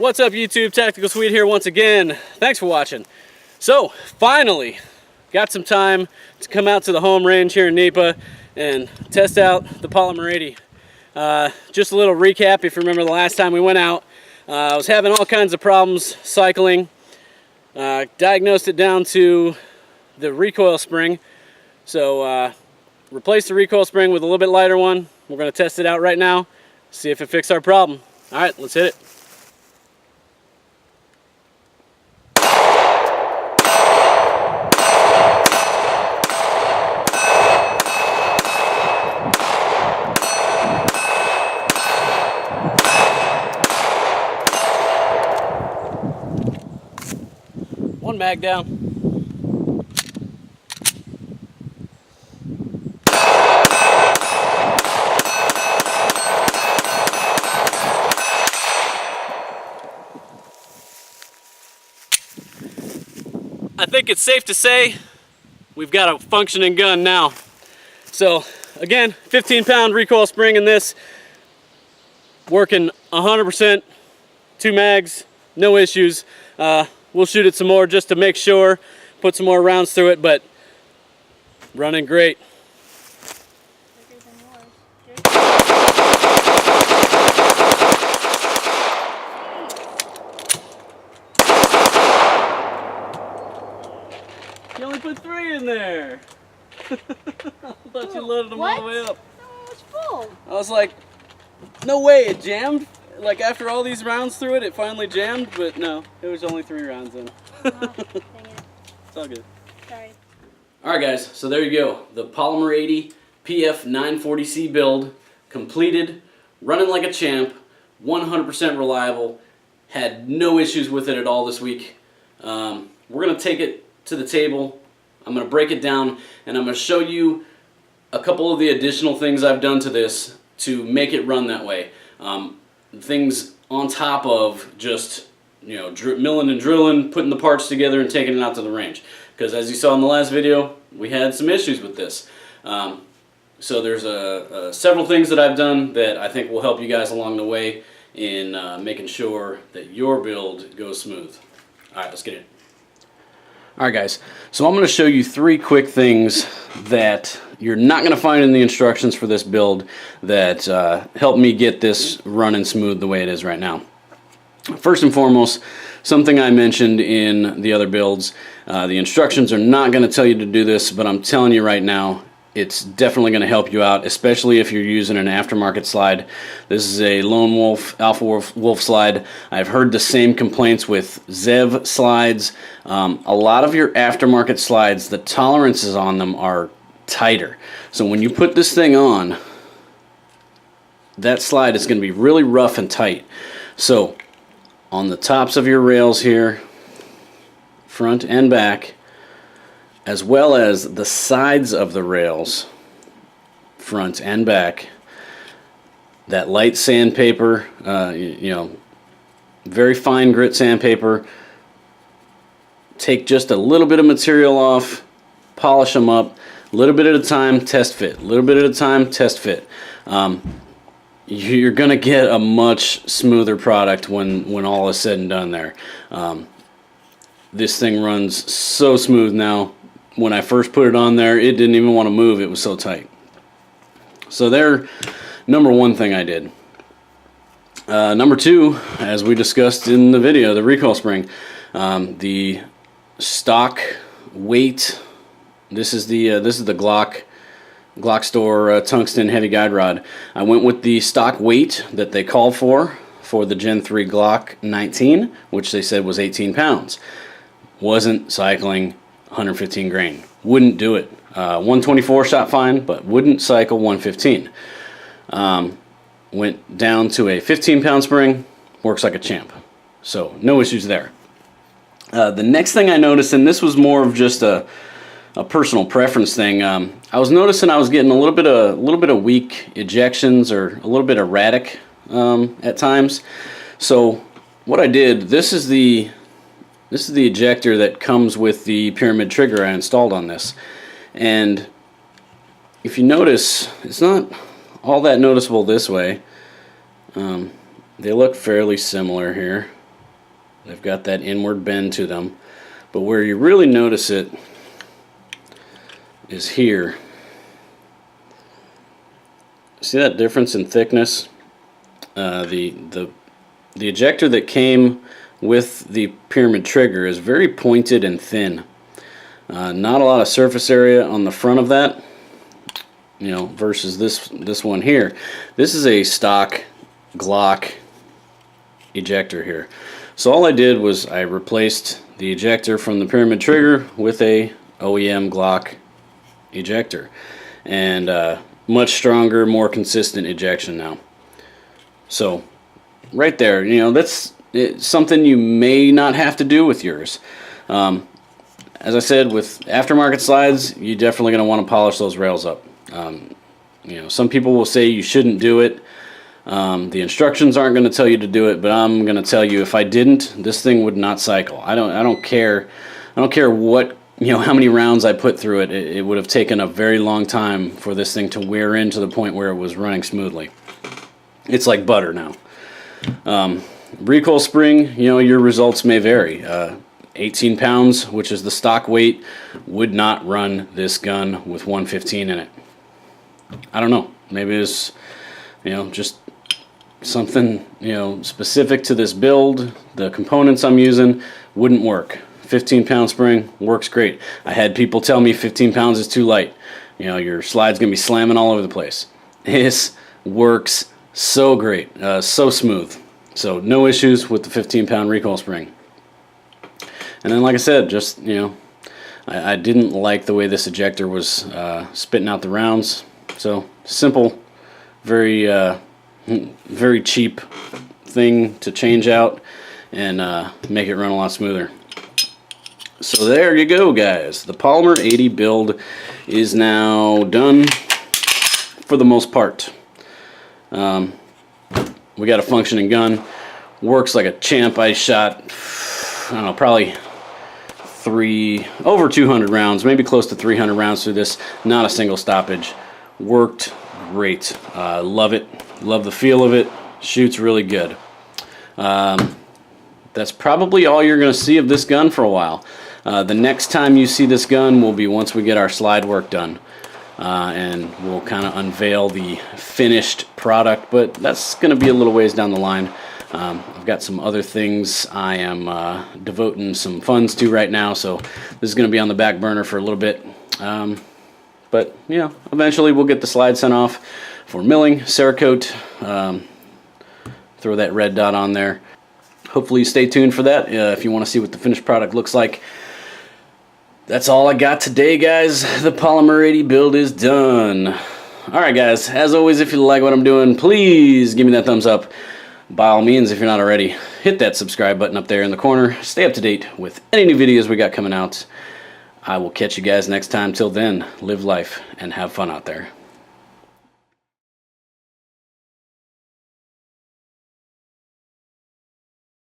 What's up YouTube, Tactical Swede here once again. Thanks for watching. So, finally, got some time to come out to the home range here in Nipa and test out the Polymer 80. Just a little recap, if you remember the last time we went out, I was having all kinds of problems cycling. Diagnosed it down to the recoil spring. So, replaced the recoil spring with a little bit lighter one. We're going to test it out right now, see if it fixed our problem. Alright, let's hit it. One mag down. I think it's safe to say we've got a functioning gun now. So again, 15-pound recoil spring in this, working 100%, 2 mags, no issues. We'll shoot it some more just to make sure, put some more rounds through it, but running great. You only put 3 in there. I thought you loaded them all the way up. No, it was full. I was like, no way, it jammed. Like after all these rounds through it, it finally jammed, but no, it was only 3 rounds in. Oh, dang it. It's all good. Sorry. Alright guys, so there you go. The Polymer 80 PF940C build, completed, running like a champ, 100% reliable, had no issues with it at all this week. We're going to take it to the table, I'm going to break it down, and I'm going to show you a couple of the additional things I've done to this to make it run that way. Things on top of just, you know, milling and drilling, putting the parts together and taking it out to the range. Because as you saw in the last video, we had some issues with this. So there's several things that I've done that I think will help you guys along the way in making sure that your build goes smooth. Alright, let's get it. Alright guys, so I'm going to show you 3 quick things that you're not going to find in the instructions for this build that help me get this running smooth the way it is right now. First and foremost, something I mentioned in the other builds, the instructions are not going to tell you to do this, but I'm telling you right now, it's definitely going to help you out, especially if you're using an aftermarket slide. This is a Lone Wolf, Alpha Wolf slide. I've heard the same complaints with Zev slides. A lot of your aftermarket slides, the tolerances on them are tighter. So when you put this thing on, that slide is going to be really rough and tight. So on the tops of your rails here, front and back, as well as the sides of the rails, front and back, that light sandpaper, you know, very fine grit sandpaper, take just a little bit of material off, polish them up, a little bit at a time, test fit, a little bit at a time, test fit. You're going to get a much smoother product when all is said and done there. This thing runs so smooth now. When I first put it on there, it didn't even want to move. It was so tight. So there, number 1 thing I did. Number 2, as we discussed in the video, the recoil spring. The stock weight. This is the Glock store tungsten heavy guide rod. I went with the stock weight that they called for the Gen 3 Glock 19, which they said was 18 pounds. Wasn't cycling 115 grain. Wouldn't do it. 124 shot fine, but wouldn't cycle 115. Went down to a 15-pound spring. Works like a champ. So no issues there. The next thing I noticed, and this was more of just a personal preference thing, I was noticing I was getting a little bit of weak ejections or a little bit erratic at times. So what I did, this is the ejector that comes with the pyramid trigger I installed on this, and if you notice, it's not all that noticeable this way. They look fairly similar here. They've got that inward bend to them. But where you really notice it is here. See that difference in thickness? The ejector that came with the pyramid trigger is very pointed and thin. Not a lot of surface area on the front of that, you know, versus this one here. This is a stock Glock ejector here. So all I did was I replaced the ejector from the pyramid trigger with a OEM Glock ejector, and much stronger, more consistent ejection now. So right there, you know, that's something you may not have to do with yours. As I said, with aftermarket slides, you're definitely going to want to polish those rails up. You know, some people will say you shouldn't do it. The instructions aren't going to tell you to do it, but I'm going to tell you, if I didn't, this thing would not cycle. I don't care what, you know, how many rounds I put through it. It would have taken a very long time for this thing to wear in to the point where it was running smoothly. It's like butter now. Recoil spring, you know, your results may vary. 18 pounds, which is the stock weight, would not run this gun with 115 in it. I don't know. Maybe it's, you know, just something, you know, specific to this build. The components I'm using wouldn't work. 15-pound spring works great. I had people tell me 15 pounds is too light. You know, your slide's gonna be slamming all over the place. This works so great, so smooth. So no issues with the 15-pound recoil spring. And then, like I said, just, you know, I didn't like the way this ejector was spitting out the rounds. So simple, very very cheap thing to change out and make it run a lot smoother. So there you go, guys. The Polymer 80 build is now done for the most part. We got a functioning gun. Works like a champ. I shot, I don't know, probably over 200 rounds, maybe close to 300 rounds through this. Not a single stoppage. Worked great. Love it. Love the feel of it. Shoots really good. That's probably all you're going to see of this gun for a while. The next time you see this gun will be once we get our slide work done. And we'll kind of unveil the finished product, but that's going to be a little ways down the line. I've got some other things I am devoting some funds to right now, so this is going to be on the back burner for a little bit. But, you know, eventually we'll get the slide sent off for milling, Cerakote, throw that red dot on there. Hopefully you stay tuned for that if you want to see what the finished product looks like. That's all I got today, guys. The Polymer 80 build is done. Alright, guys, as always, if you like what I'm doing, please give me that thumbs up. By all means, if you're not already, hit that subscribe button up there in the corner. Stay up to date with any new videos we got coming out. I will catch you guys next time. Till then, live life and have fun out there.